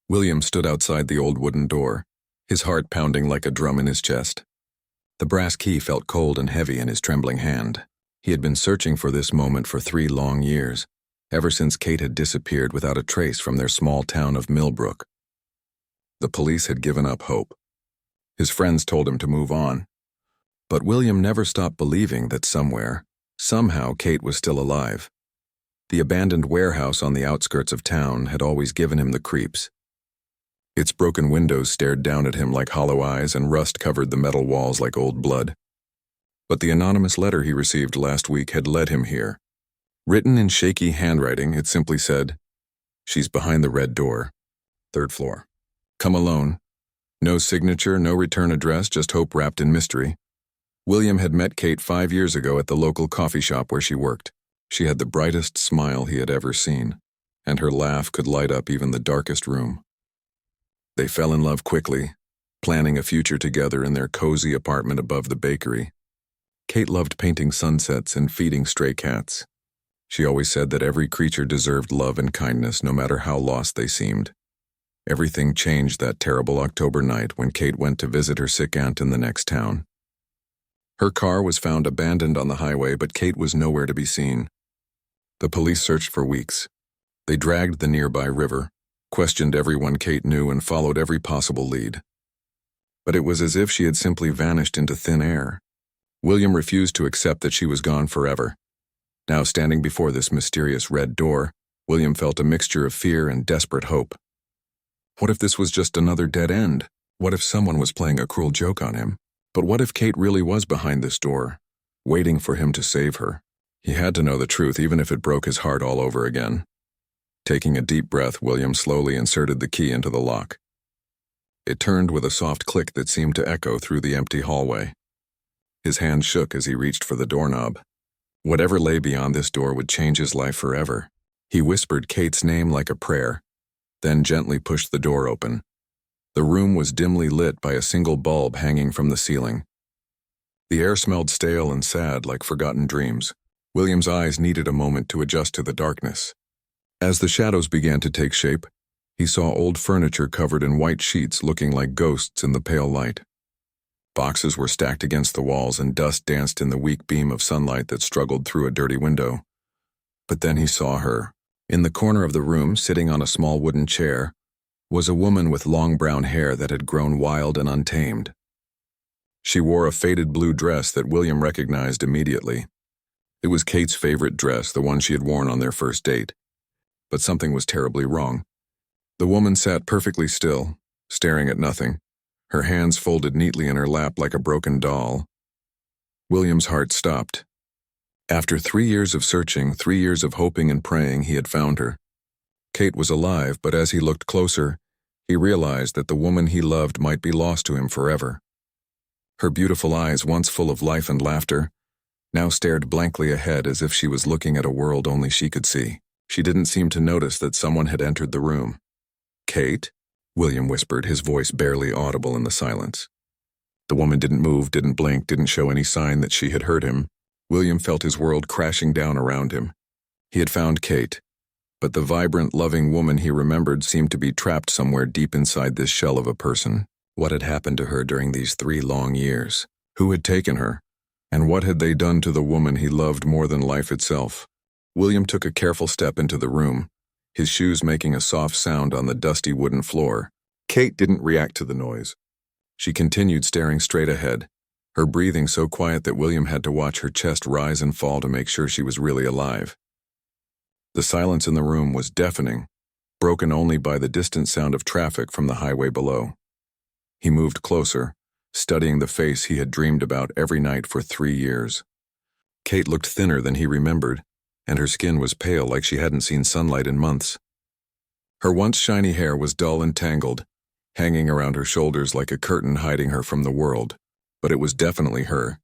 William stood outside the old wooden door, his heart pounding like a drum in his chest. The brass key felt cold and heavy in his trembling hand. He had been searching for this moment for 3 long years, ever since Kate had disappeared without a trace from their small town of Millbrook. The police had given up hope. His friends told him to move on. But William never stopped believing that somewhere, somehow Kate was still alive. The abandoned warehouse on the outskirts of town had always given him the creeps. Its broken windows stared down at him like hollow eyes, and rust covered the metal walls like old blood. But the anonymous letter he received last week had led him here. Written in shaky handwriting, it simply said, "She's behind the red door, 3rd floor. Come alone." No signature, no return address, just hope wrapped in mystery. William had met Kate 5 years ago at the local coffee shop where she worked. She had the brightest smile he had ever seen, and her laugh could light up even the darkest room. They fell in love quickly, planning a future together in their cozy apartment above the bakery. Kate loved painting sunsets and feeding stray cats. She always said that every creature deserved love and kindness, no matter how lost they seemed. Everything changed that terrible October night when Kate went to visit her sick aunt in the next town. Her car was found abandoned on the highway, but Kate was nowhere to be seen. The police searched for weeks. They dragged the nearby river, questioned everyone Kate knew, and followed every possible lead. But it was as if she had simply vanished into thin air. William refused to accept that she was gone forever. Now, standing before this mysterious red door, William felt a mixture of fear and desperate hope. What if this was just another dead end? What if someone was playing a cruel joke on him? But what if Kate really was behind this door, waiting for him to save her? He had to know the truth, even if it broke his heart all over again. Taking a deep breath, William slowly inserted the key into the lock. It turned with a soft click that seemed to echo through the empty hallway. His hand shook as he reached for the doorknob. Whatever lay beyond this door would change his life forever. He whispered Kate's name like a prayer, then gently pushed the door open. The room was dimly lit by a single bulb hanging from the ceiling. The air smelled stale and sad, like forgotten dreams. William's eyes needed a moment to adjust to the darkness. As the shadows began to take shape, he saw old furniture covered in white sheets looking like ghosts in the pale light. Boxes were stacked against the walls, and dust danced in the weak beam of sunlight that struggled through a dirty window. But then he saw her. In the corner of the room, sitting on a small wooden chair, was a woman with long brown hair that had grown wild and untamed. She wore a faded blue dress that William recognized immediately. It was Kate's favorite dress, the one she had worn on their first date. But something was terribly wrong. The woman sat perfectly still, staring at nothing, her hands folded neatly in her lap like a broken doll. William's heart stopped. After 3 years of searching, 3 years of hoping and praying, he had found her. Kate was alive, but as he looked closer, he realized that the woman he loved might be lost to him forever. Her beautiful eyes, once full of life and laughter, now stared blankly ahead as if she was looking at a world only she could see. She didn't seem to notice that someone had entered the room. "Kate?" William whispered, his voice barely audible in the silence. The woman didn't move, didn't blink, didn't show any sign that she had heard him. William felt his world crashing down around him. He had found Kate, but the vibrant, loving woman he remembered seemed to be trapped somewhere deep inside this shell of a person. What had happened to her during these 3 long years? Who had taken her? And what had they done to the woman he loved more than life itself? William took a careful step into the room, his shoes making a soft sound on the dusty wooden floor. Kate didn't react to the noise. She continued staring straight ahead, her breathing so quiet that William had to watch her chest rise and fall to make sure she was really alive. The silence in the room was deafening, broken only by the distant sound of traffic from the highway below. He moved closer, studying the face he had dreamed about every night for 3 years. Kate looked thinner than he remembered, and her skin was pale like she hadn't seen sunlight in months. Her once shiny hair was dull and tangled, hanging around her shoulders like a curtain hiding her from the world. But it was definitely her.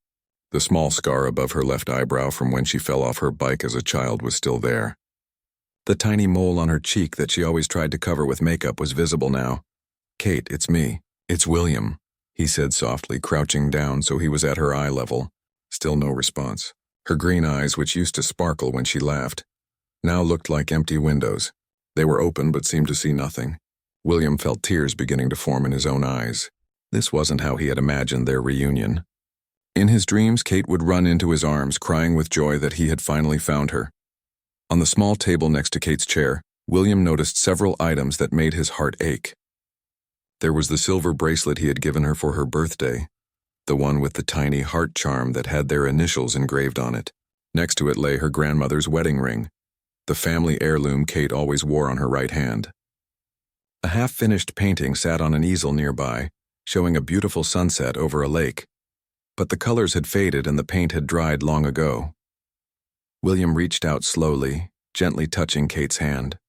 The small scar above her left eyebrow from when she fell off her bike as a child was still there. The tiny mole on her cheek that she always tried to cover with makeup was visible now. "Kate, it's me. It's William," he said softly, crouching down so he was at her eye level. Still no response. Her green eyes, which used to sparkle when she laughed, now looked like empty windows. They were open but seemed to see nothing. William felt tears beginning to form in his own eyes. This wasn't how he had imagined their reunion. In his dreams, Kate would run into his arms, crying with joy that he had finally found her. On the small table next to Kate's chair, William noticed several items that made his heart ache. There was the silver bracelet he had given her for her birthday, the one with the tiny heart charm that had their initials engraved on it. Next to it lay her grandmother's wedding ring, the family heirloom Kate always wore on her right hand. A half-finished painting sat on an easel nearby, showing a beautiful sunset over a lake. But the colors had faded and the paint had dried long ago. William reached out slowly, gently touching Kate's hand.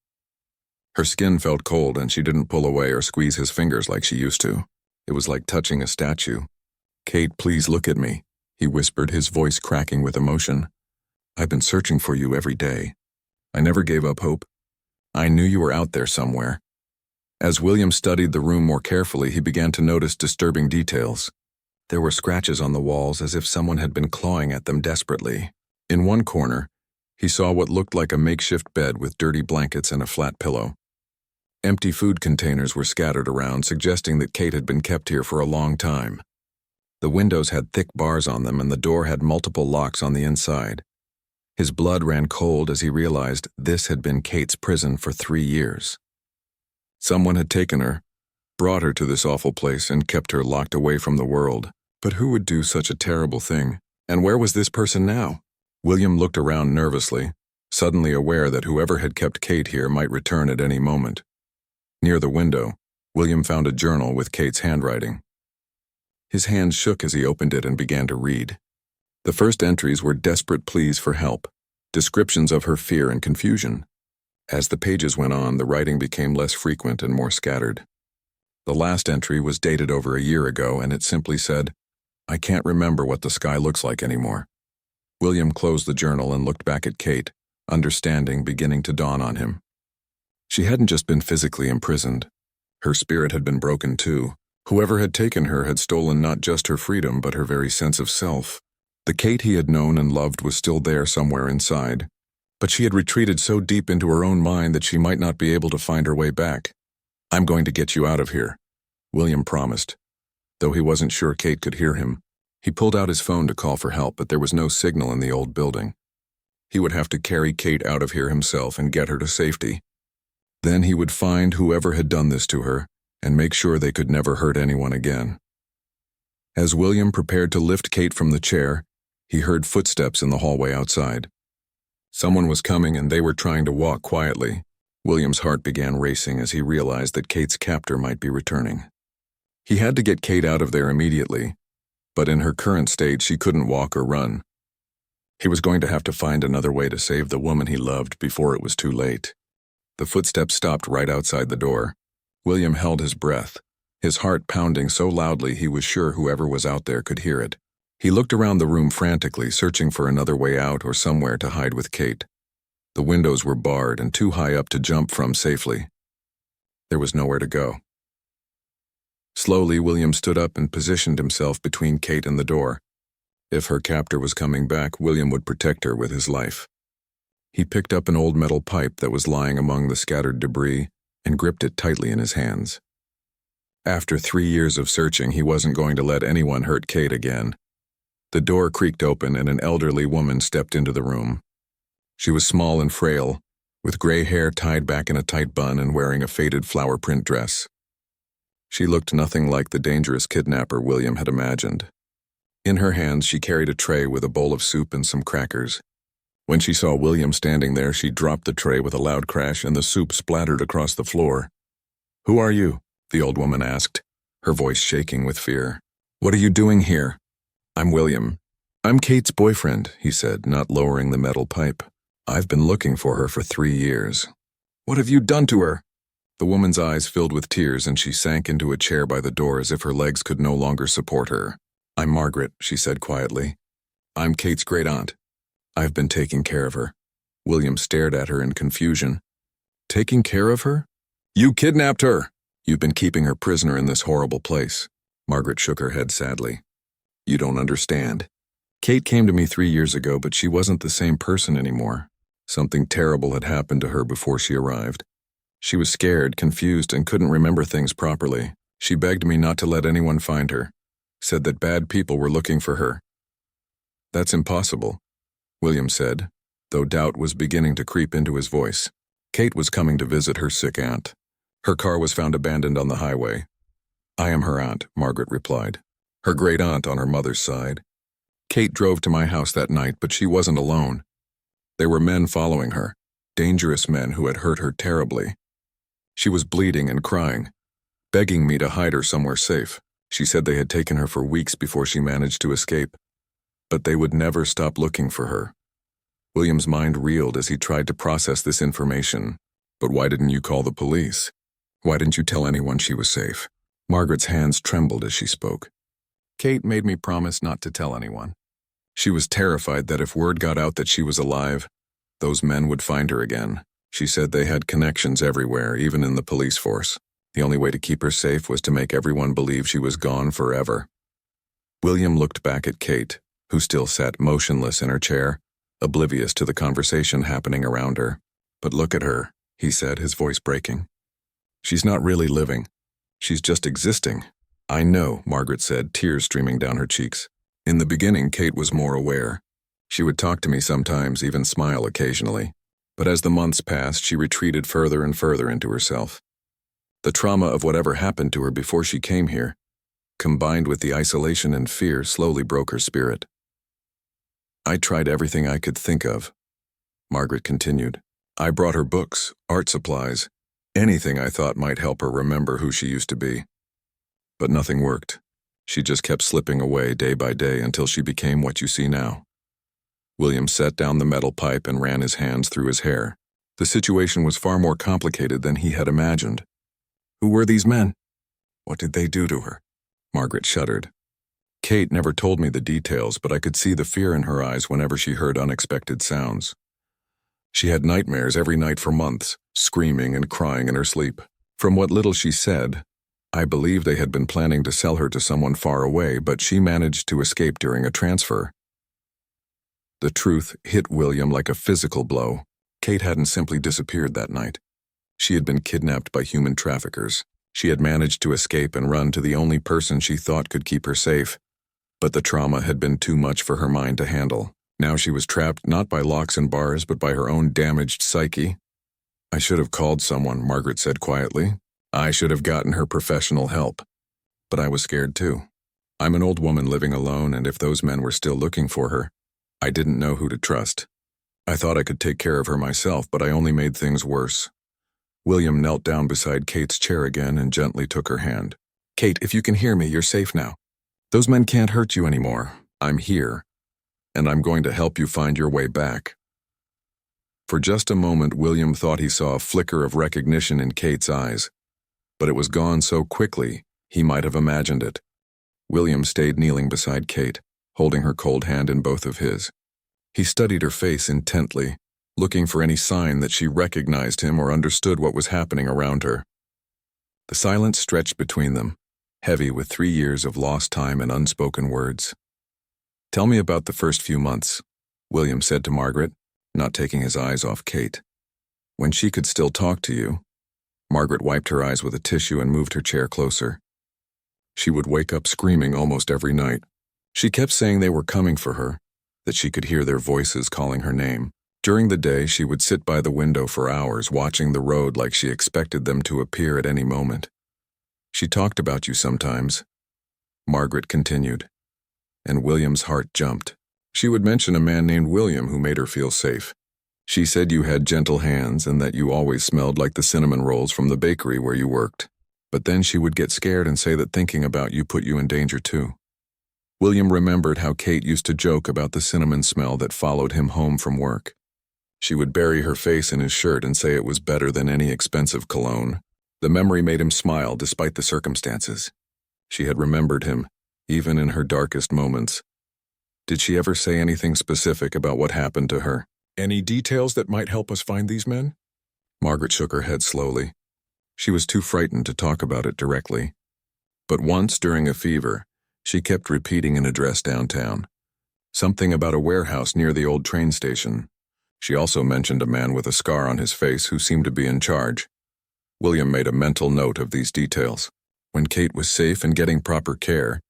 Her skin felt cold and she didn't pull away or squeeze his fingers like she used to. It was like touching a statue. "Kate, please look at me," he whispered, his voice cracking with emotion. "I've been searching for you every day. I never gave up hope. I knew you were out there somewhere." As William studied the room more carefully, he began to notice disturbing details. There were scratches on the walls as if someone had been clawing at them desperately. In one corner, he saw what looked like a makeshift bed with dirty blankets and a flat pillow. Empty food containers were scattered around, suggesting that Kate had been kept here for a long time. The windows had thick bars on them and the door had multiple locks on the inside. His blood ran cold as he realized this had been Kate's prison for 3 years. Someone had taken her, brought her to this awful place, and kept her locked away from the world. But who would do such a terrible thing? And where was this person now? William looked around nervously, suddenly aware that whoever had kept Kate here might return at any moment. Near the window, William found a journal with Kate's handwriting. His hand shook as he opened it and began to read. The first entries were desperate pleas for help, descriptions of her fear and confusion. As the pages went on, the writing became less frequent and more scattered. The last entry was dated over a year ago, and it simply said, "I can't remember what the sky looks like anymore." William closed the journal and looked back at Kate, understanding beginning to dawn on him. She hadn't just been physically imprisoned. Her spirit had been broken too. Whoever had taken her had stolen not just her freedom, but her very sense of self. The Kate he had known and loved was still there somewhere inside, but she had retreated so deep into her own mind that she might not be able to find her way back. "I'm going to get you out of here," William promised. Though he wasn't sure Kate could hear him, he pulled out his phone to call for help, but there was no signal in the old building. He would have to carry Kate out of here himself and get her to safety. Then he would find whoever had done this to her and make sure they could never hurt anyone again. As William prepared to lift Kate from the chair, he heard footsteps in the hallway outside. Someone was coming and they were trying to walk quietly. William's heart began racing as he realized that Kate's captor might be returning. He had to get Kate out of there immediately, but in her current state she couldn't walk or run. He was going to have to find another way to save the woman he loved before it was too late. The footsteps stopped right outside the door. William held his breath, his heart pounding so loudly he was sure whoever was out there could hear it. He looked around the room frantically, searching for another way out or somewhere to hide with Kate. The windows were barred and too high up to jump from safely. There was nowhere to go. Slowly, William stood up and positioned himself between Kate and the door. If her captor was coming back, William would protect her with his life. He picked up an old metal pipe that was lying among the scattered debris and gripped it tightly in his hands. After 3 years of searching, he wasn't going to let anyone hurt Kate again. The door creaked open and an elderly woman stepped into the room. She was small and frail, with gray hair tied back in a tight bun and wearing a faded flower print dress. She looked nothing like the dangerous kidnapper William had imagined. In her hands, she carried a tray with a bowl of soup and some crackers. When she saw William standing there, she dropped the tray with a loud crash and the soup splattered across the floor. "Who are you?" the old woman asked, her voice shaking with fear. "What are you doing here?" "I'm William. I'm Kate's boyfriend," he said, not lowering the metal pipe. "I've been looking for her for 3 years." "What have you done to her?" The woman's eyes filled with tears and she sank into a chair by the door as if her legs could no longer support her. "I'm Margaret," she said quietly. "I'm Kate's great-aunt. I've been taking care of her." William stared at her in confusion. "Taking care of her? You kidnapped her! You've been keeping her prisoner in this horrible place." Margaret shook her head sadly. "You don't understand. Kate came to me 3 years ago, but she wasn't the same person anymore. Something terrible had happened to her before she arrived. She was scared, confused, and couldn't remember things properly. She begged me not to let anyone find her, said that bad people were looking for her. That's impossible, William said, though doubt was beginning to creep into his voice. Kate was coming to visit her sick aunt. Her car was found abandoned on the highway. I am her aunt, Margaret replied. Her great aunt on her mother's side. Kate drove to my house that night, but she wasn't alone. There were men following her, dangerous men who had hurt her terribly. She was bleeding and crying, begging me to hide her somewhere safe. She said they had taken her for weeks before she managed to escape, but they would never stop looking for her. William's mind reeled as he tried to process this information. But why didn't you call the police? Why didn't you tell anyone she was safe? Margaret's hands trembled as she spoke. Kate made me promise not to tell anyone. She was terrified that if word got out that she was alive, those men would find her again. She said they had connections everywhere, even in the police force. The only way to keep her safe was to make everyone believe she was gone forever. William looked back at Kate, who still sat motionless in her chair, oblivious to the conversation happening around her. But look at her, he said, his voice breaking. She's not really living. She's just existing. I know, Margaret said, tears streaming down her cheeks. In the beginning, Kate was more aware. She would talk to me sometimes, even smile occasionally. But as the months passed, she retreated further and further into herself. The trauma of whatever happened to her before she came here, combined with the isolation and fear, slowly broke her spirit. I tried everything I could think of, Margaret continued. I brought her books, art supplies, anything I thought might help her remember who she used to be. But nothing worked. She just kept slipping away day by day until she became what you see now. William set down the metal pipe and ran his hands through his hair. The situation was far more complicated than he had imagined. Who were these men? What did they do to her? Margaret shuddered. Kate never told me the details, but I could see the fear in her eyes whenever she heard unexpected sounds. She had nightmares every night for months, screaming and crying in her sleep. From what little she said, I believe they had been planning to sell her to someone far away, but she managed to escape during a transfer. The truth hit William like a physical blow. Kate hadn't simply disappeared that night. She had been kidnapped by human traffickers. She had managed to escape and run to the only person she thought could keep her safe. But the trauma had been too much for her mind to handle. Now she was trapped not by locks and bars, but by her own damaged psyche. I should have called someone, Margaret said quietly. I should have gotten her professional help. But I was scared too. I'm an old woman living alone, and if those men were still looking for her, I didn't know who to trust. I thought I could take care of her myself, but I only made things worse. William knelt down beside Kate's chair again and gently took her hand. Kate, if you can hear me, you're safe now. Those men can't hurt you anymore. I'm here, and I'm going to help you find your way back. For just a moment, William thought he saw a flicker of recognition in Kate's eyes, but it was gone so quickly he might have imagined it. William stayed kneeling beside Kate, holding her cold hand in both of his. He studied her face intently, looking for any sign that she recognized him or understood what was happening around her. The silence stretched between them, heavy with 3 years of lost time and unspoken words. Tell me about the first few months, William said to Margaret, not taking his eyes off Kate. When she could still talk to you. Margaret wiped her eyes with a tissue and moved her chair closer. She would wake up screaming almost every night. She kept saying they were coming for her, that she could hear their voices calling her name. During the day, she would sit by the window for hours, watching the road like she expected them to appear at any moment. She talked about you sometimes, Margaret continued, and William's heart jumped. She would mention a man named William who made her feel safe. She said you had gentle hands and that you always smelled like the cinnamon rolls from the bakery where you worked. But then she would get scared and say that thinking about you put you in danger too. William remembered how Kate used to joke about the cinnamon smell that followed him home from work. She would bury her face in his shirt and say it was better than any expensive cologne. The memory made him smile despite the circumstances. She had remembered him, even in her darkest moments. Did she ever say anything specific about what happened to her? Any details that might help us find these men? Margaret shook her head slowly. She was too frightened to talk about it directly. But once, during a fever, she kept repeating an address downtown. Something about a warehouse near the old train station. She also mentioned a man with a scar on his face who seemed to be in charge. William made a mental note of these details. When Kate was safe and getting proper care,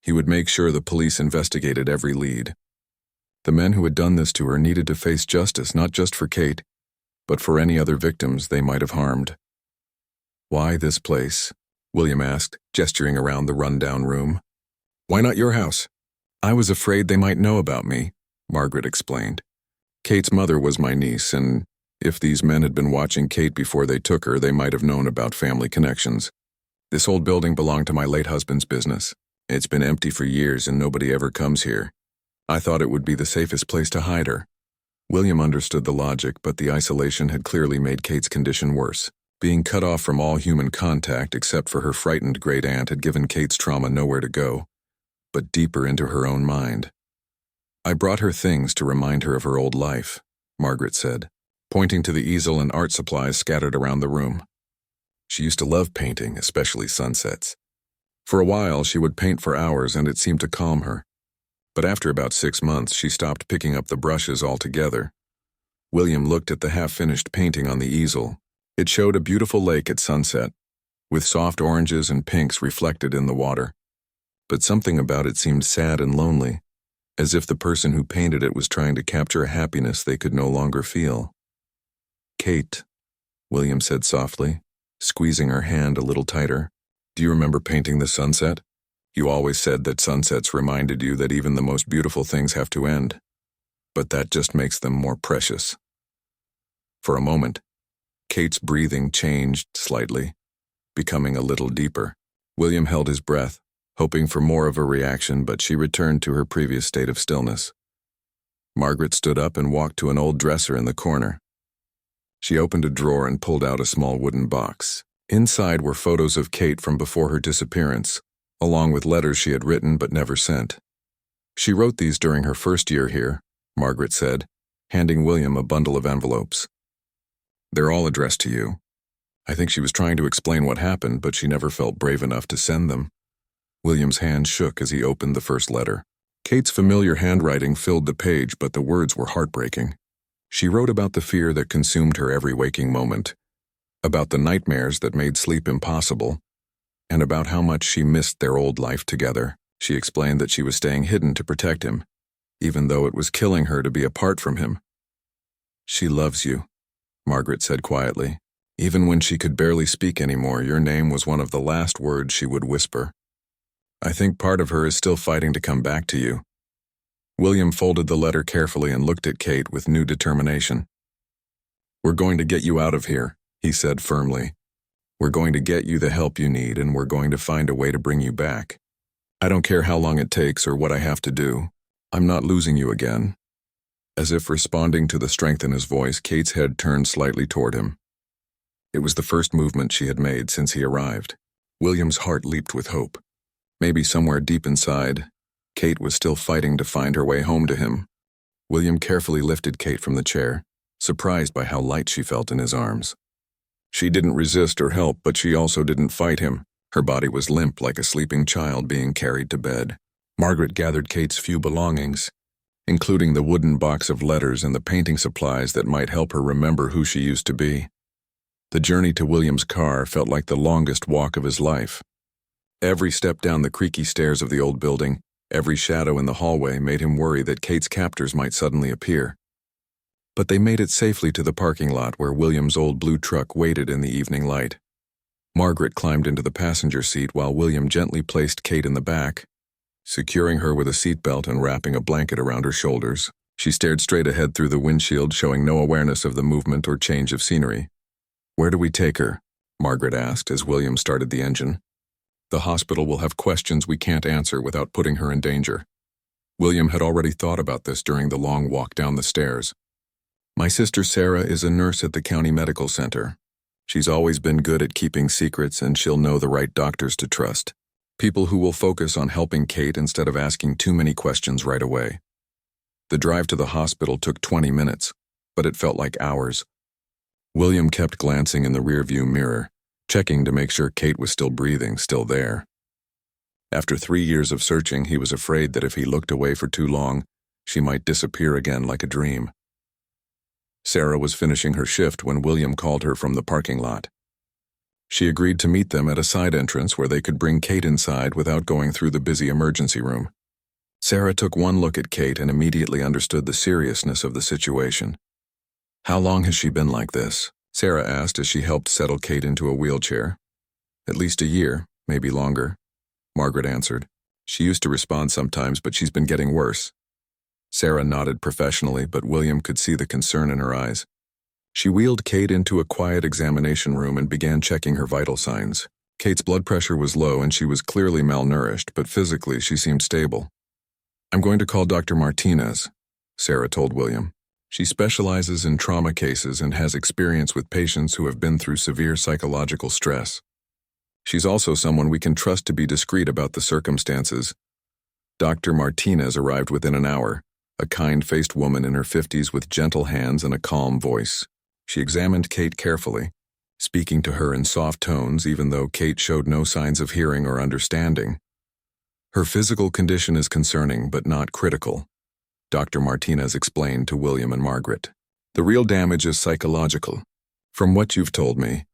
he would make sure the police investigated every lead. The men who had done this to her needed to face justice, not just for Kate, but for any other victims they might have harmed. "Why this place?" William asked, gesturing around the rundown room. "Why not your house?" "I was afraid they might know about me," Margaret explained. "Kate's mother was my niece, and if these men had been watching Kate before they took her, they might have known about family connections. This old building belonged to my late husband's business. It's been empty for years and nobody ever comes here. I thought it would be the safest place to hide her." William understood the logic, but the isolation had clearly made Kate's condition worse. Being cut off from all human contact except for her frightened great aunt had given Kate's trauma nowhere to go, but deeper into her own mind. "I brought her things to remind her of her old life," Margaret said, pointing to the easel and art supplies scattered around the room. She used to love painting, especially sunsets. For a while, she would paint for hours and it seemed to calm her. But after about 6 months, she stopped picking up the brushes altogether. William looked at the half-finished painting on the easel. It showed a beautiful lake at sunset, with soft oranges and pinks reflected in the water. But something about it seemed sad and lonely, as if the person who painted it was trying to capture a happiness they could no longer feel. "Kate," William said softly, squeezing her hand a little tighter, "do you remember painting the sunset? You always said that sunsets reminded you that even the most beautiful things have to end, but that just makes them more precious." For a moment, Kate's breathing changed slightly, becoming a little deeper. William held his breath, hoping for more of a reaction, but she returned to her previous state of stillness. Margaret stood up and walked to an old dresser in the corner. She opened a drawer and pulled out a small wooden box. Inside were photos of Kate from before her disappearance, along with letters she had written but never sent. "She wrote these during her first year here," Margaret said, handing William a bundle of envelopes. "They're all addressed to you. I think she was trying to explain what happened, but she never felt brave enough to send them." William's hand shook as he opened the first letter. Kate's familiar handwriting filled the page, but the words were heartbreaking. She wrote about the fear that consumed her every waking moment, about the nightmares that made sleep impossible, and about how much she missed their old life together. She explained that she was staying hidden to protect him, even though it was killing her to be apart from him. "She loves you," Margaret said quietly. "Even when she could barely speak anymore, your name was one of the last words she would whisper. I think part of her is still fighting to come back to you." William folded the letter carefully and looked at Kate with new determination. "We're going to get you out of here," he said firmly. "We're going to get you the help you need, and we're going to find a way to bring you back. I don't care how long it takes or what I have to do. I'm not losing you again." As if responding to the strength in his voice, Kate's head turned slightly toward him. It was the first movement she had made since he arrived. William's heart leaped with hope. Maybe somewhere deep inside, Kate was still fighting to find her way home to him. William carefully lifted Kate from the chair, surprised by how light she felt in his arms. She didn't resist or help, but she also didn't fight him. Her body was limp like a sleeping child being carried to bed. Margaret gathered Kate's few belongings, including the wooden box of letters and the painting supplies that might help her remember who she used to be. The journey to William's car felt like the longest walk of his life. Every step down the creaky stairs of the old building, every shadow in the hallway made him worry that Kate's captors might suddenly appear. But they made it safely to the parking lot where William's old blue truck waited in the evening light. Margaret climbed into the passenger seat while William gently placed Kate in the back, securing her with a seatbelt and wrapping a blanket around her shoulders. She stared straight ahead through the windshield, showing no awareness of the movement or change of scenery. "Where do we take her?" Margaret asked as William started the engine. "The hospital will have questions we can't answer without putting her in danger." William had already thought about this during the long walk down the stairs. "My sister Sarah is a nurse at the county medical center. She's always been good at keeping secrets, and she'll know the right doctors to trust. People who will focus on helping Kate instead of asking too many questions right away." The drive to the hospital took 20 minutes, but it felt like hours. William kept glancing in the rearview mirror, checking to make sure Kate was still breathing, still there. After 3 years of searching, he was afraid that if he looked away for too long, she might disappear again like a dream. Sarah was finishing her shift when William called her from the parking lot. She agreed to meet them at a side entrance where they could bring Kate inside without going through the busy emergency room. Sarah took one look at Kate and immediately understood the seriousness of the situation. "How long has she been like this?" Sarah asked as she helped settle Kate into a wheelchair. "At least a year, maybe longer," Margaret answered. "She used to respond sometimes, but she's been getting worse." Sarah nodded professionally, but William could see the concern in her eyes. She wheeled Kate into a quiet examination room and began checking her vital signs. Kate's blood pressure was low and she was clearly malnourished, but physically she seemed stable. "I'm going to call Dr. Martinez," Sarah told William. "She specializes in trauma cases and has experience with patients who have been through severe psychological stress. She's also someone we can trust to be discreet about the circumstances." Dr. Martinez arrived within an hour, a kind-faced woman in her 50s with gentle hands and a calm voice. She examined Kate carefully, speaking to her in soft tones even though Kate showed no signs of hearing or understanding. "Her physical condition is concerning but not critical," Dr. Martinez explained to William and Margaret. "The real damage is psychological. From what you've told me,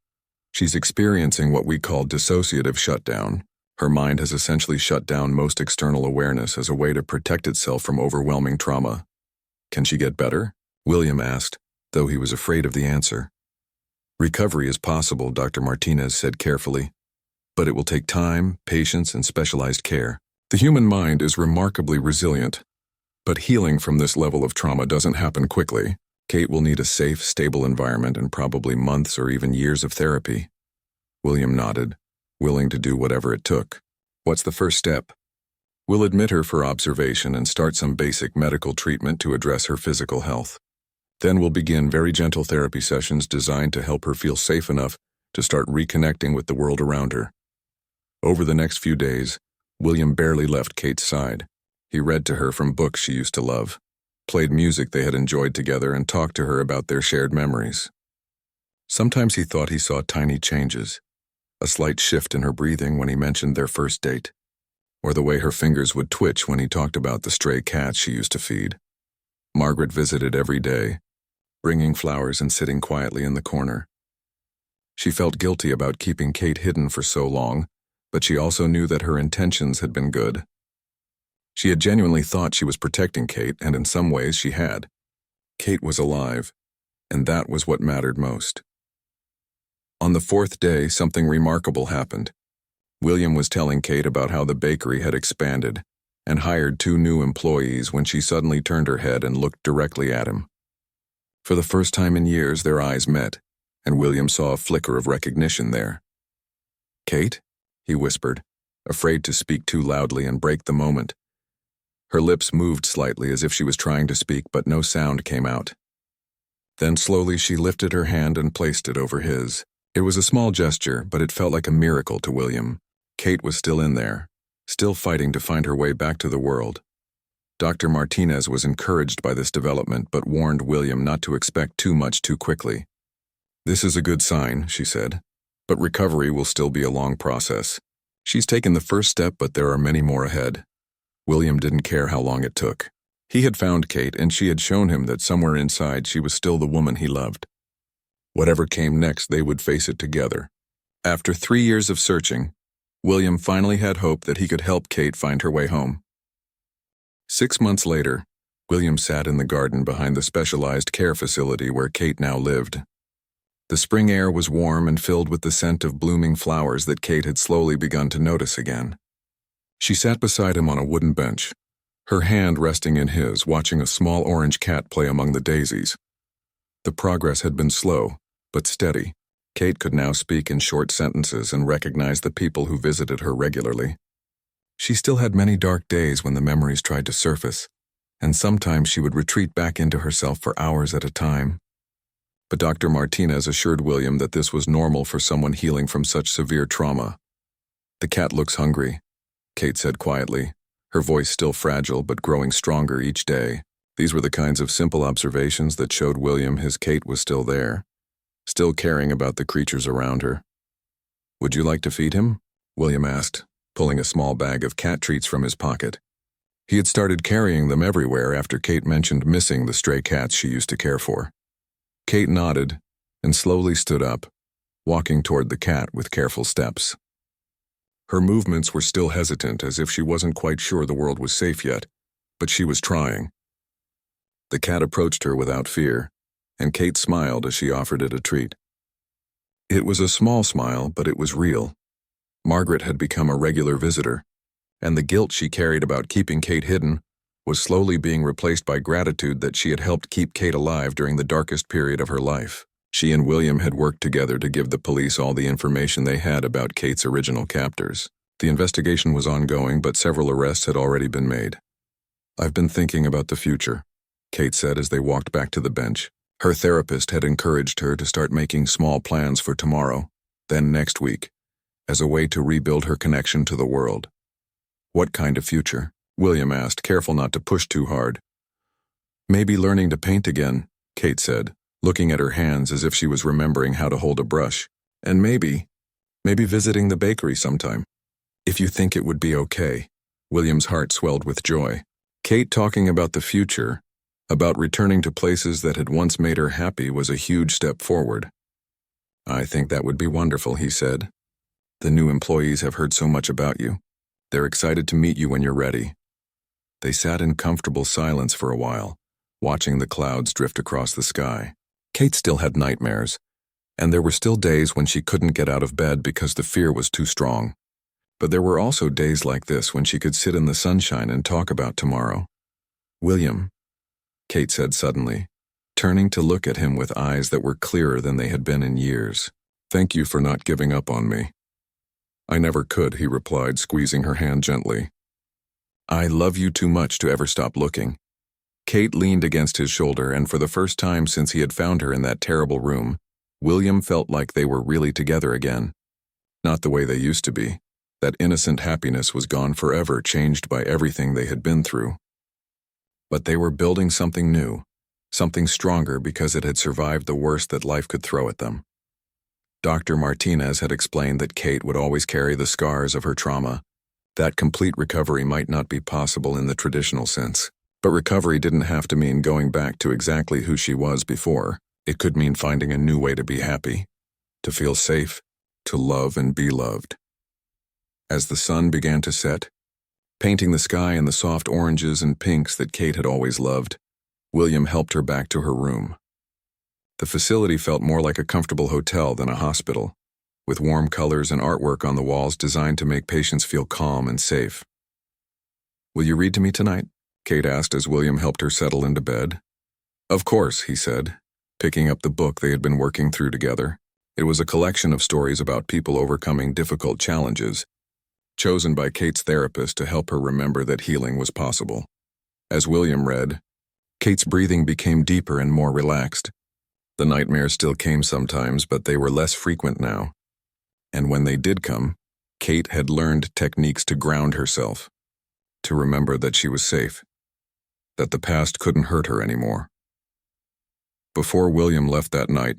she's experiencing what we call dissociative shutdown. Her mind has essentially shut down most external awareness as a way to protect itself from overwhelming trauma." "Can she get better?" William asked, though he was afraid of the answer. "Recovery is possible," Dr. Martinez said carefully, "but it will take time, patience, and specialized care. The human mind is remarkably resilient, but healing from this level of trauma doesn't happen quickly. Kate will need a safe, stable environment and probably months or even years of therapy." William nodded, willing to do whatever it took. "What's the first step?" "We'll admit her for observation and start some basic medical treatment to address her physical health. Then we'll begin very gentle therapy sessions designed to help her feel safe enough to start reconnecting with the world around her." Over the next few days, William barely left Kate's side. He read to her from books she used to love, played music they had enjoyed together, and talked to her about their shared memories. Sometimes he thought he saw tiny changes, a slight shift in her breathing when he mentioned their first date, or the way her fingers would twitch when he talked about the stray cats she used to feed. Margaret visited every day, bringing flowers and sitting quietly in the corner. She felt guilty about keeping Kate hidden for so long, but she also knew that her intentions had been good. She had genuinely thought she was protecting Kate, and in some ways she had. Kate was alive, and that was what mattered most. On the fourth day, something remarkable happened. William was telling Kate about how the bakery had expanded and hired 2 new employees when she suddenly turned her head and looked directly at him. For the first time in years, their eyes met, and William saw a flicker of recognition there. "Kate?" he whispered, afraid to speak too loudly and break the moment. Her lips moved slightly as if she was trying to speak, but no sound came out. Then slowly she lifted her hand and placed it over his. It was a small gesture, but it felt like a miracle to William. Kate was still in there, still fighting to find her way back to the world. Dr. Martinez was encouraged by this development but warned William not to expect too much too quickly. "This is a good sign," she said, "but recovery will still be a long process. She's taken the first step, but there are many more ahead." William didn't care how long it took. He had found Kate, and she had shown him that somewhere inside she was still the woman he loved. Whatever came next, they would face it together. After 3 years of searching, William finally had hope that he could help Kate find her way home. 6 months later, William sat in the garden behind the specialized care facility where Kate now lived. The spring air was warm and filled with the scent of blooming flowers that Kate had slowly begun to notice again. She sat beside him on a wooden bench, her hand resting in his, watching a small orange cat play among the daisies. The progress had been slow, but steady. Kate could now speak in short sentences and recognize the people who visited her regularly. She still had many dark days when the memories tried to surface, and sometimes she would retreat back into herself for hours at a time. But Dr. Martinez assured William that this was normal for someone healing from such severe trauma. "The cat looks hungry," Kate said quietly, her voice still fragile but growing stronger each day. These were the kinds of simple observations that showed William his Kate was still there, still caring about the creatures around her. "Would you like to feed him?" William asked, pulling a small bag of cat treats from his pocket. He had started carrying them everywhere after Kate mentioned missing the stray cats she used to care for. Kate nodded and slowly stood up, walking toward the cat with careful steps. Her movements were still hesitant, as if she wasn't quite sure the world was safe yet, but she was trying. The cat approached her without fear, and Kate smiled as she offered it a treat. It was a small smile, but it was real. Margaret had become a regular visitor, and the guilt she carried about keeping Kate hidden was slowly being replaced by gratitude that she had helped keep Kate alive during the darkest period of her life. She and William had worked together to give the police all the information they had about Kate's original captors. The investigation was ongoing, but several arrests had already been made. "I've been thinking about the future," Kate said as they walked back to the bench. Her therapist had encouraged her to start making small plans for tomorrow, then next week, as a way to rebuild her connection to the world. "What kind of future?" William asked, careful not to push too hard. "Maybe learning to paint again," Kate said, looking at her hands as if she was remembering how to hold a brush. "And maybe visiting the bakery sometime. If you think it would be okay." William's heart swelled with joy. Kate talking about the future, about returning to places that had once made her happy, was a huge step forward. "I think that would be wonderful," he said. "The new employees have heard so much about you. They're excited to meet you when you're ready." They sat in comfortable silence for a while, watching the clouds drift across the sky. Kate still had nightmares, and there were still days when she couldn't get out of bed because the fear was too strong. But there were also days like this when she could sit in the sunshine and talk about tomorrow. "William," Kate said suddenly, turning to look at him with eyes that were clearer than they had been in years. "Thank you for not giving up on me." "I never could," he replied, squeezing her hand gently. "I love you too much to ever stop looking." Kate leaned against his shoulder, and for the first time since he had found her in that terrible room, William felt like they were really together again. Not the way they used to be. That innocent happiness was gone forever, changed by everything they had been through. But they were building something new, something stronger because it had survived the worst that life could throw at them. Dr. Martinez had explained that Kate would always carry the scars of her trauma, that complete recovery might not be possible in the traditional sense. But recovery didn't have to mean going back to exactly who she was before. It could mean finding a new way to be happy, to feel safe, to love and be loved. As the sun began to set, painting the sky in the soft oranges and pinks that Kate had always loved, William helped her back to her room. The facility felt more like a comfortable hotel than a hospital, with warm colors and artwork on the walls designed to make patients feel calm and safe. "Will you read to me tonight?" Kate asked as William helped her settle into bed. "Of course," he said, picking up the book they had been working through together. It was a collection of stories about people overcoming difficult challenges, chosen by Kate's therapist to help her remember that healing was possible. As William read, Kate's breathing became deeper and more relaxed. The nightmares still came sometimes, but they were less frequent now. And when they did come, Kate had learned techniques to ground herself, to remember that she was safe, that the past couldn't hurt her anymore. Before William left that night,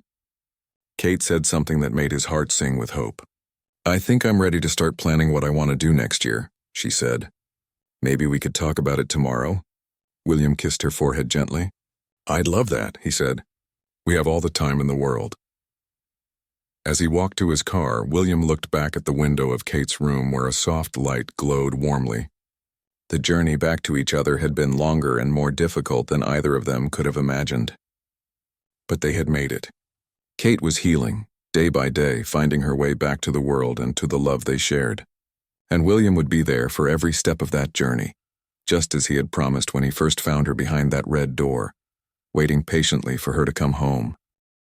Kate said something that made his heart sing with hope. "I think I'm ready to start planning what I want to do next year," she said. "Maybe we could talk about it tomorrow?" William kissed her forehead gently. "I'd love that," he said. "We have all the time in the world." As he walked to his car, William looked back at the window of Kate's room where a soft light glowed warmly. The journey back to each other had been longer and more difficult than either of them could have imagined. But they had made it. Kate was healing, day by day, finding her way back to the world and to the love they shared. And William would be there for every step of that journey, just as he had promised when he first found her behind that red door, waiting patiently for her to come home.